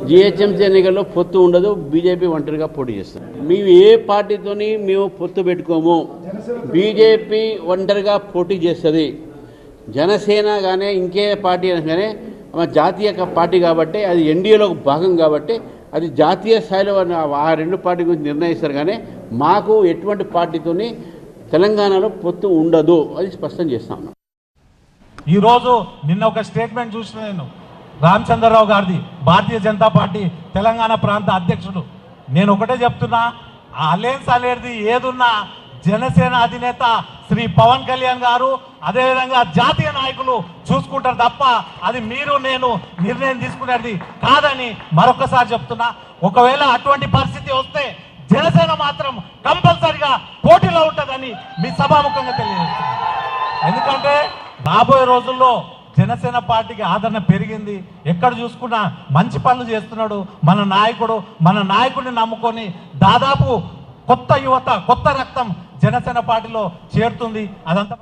GHMC ఎన్నికల్లో పొత్తు ఉండదు, బీజేపీ ఒంటరిగా పోటీ చేస్తుంది. మేము ఏ పార్టీతోని మేము పొత్తు పెట్టుకోము, బీజేపీ ఒంటరిగా పోటీ చేస్తుంది. జనసేన కానీ ఇంకే పార్టీ అయినా కానీ జాతీయ పార్టీ కాబట్టి అది ఎన్డీఏలో భాగం కాబట్టి అది జాతీయ స్థాయిలో ఆ రెండు పార్టీ గురించి నిర్ణయిస్తారు. కానీ మాకు ఎటువంటి పార్టీతోని తెలంగాణలో పొత్తు ఉండదు, అది స్పష్టం చేస్తాను. ఈరోజు నిన్న ఒక స్టేట్మెంట్ చూసిన నేను రామచంద్రరావు గారిది, భారతీయ జనతా పార్టీ తెలంగాణ ప్రాంత అధ్యక్షుడు. నేను ఒకటే చెప్తున్నా, అలయన్స్ అనేది ఏదున్నా జనసేన అధినేత శ్రీ పవన్ కళ్యాణ్ గారు అదేవిధంగా జాతీయ నాయకులు చూసుకుంటారు తప్ప అది మీరు నేను నిర్ణయం తీసుకునేది కాదని మరొకసారి చెప్తున్నా. ఒకవేళ అటువంటి పరిస్థితి వస్తే జనసేన మాత్రం కంపల్సరిగా పోటీలో ఉంటుందని మీ సభాముఖంగా తెలియజేస్తున్నా. ఎందుకంటే రాబోయే రోజుల్లో జనసేన పార్టీకి ఆదరణ పెరిగింది. ఎక్కడ చూసుకున్నా మంచి పనులు చేస్తున్నాడు మన నాయకుడు. మన నాయకుడిని నమ్ముకొని దాదాపు కొత్త యువత, కొత్త రక్తం జనసేన పార్టీలో చేరుతుంది. అదంతా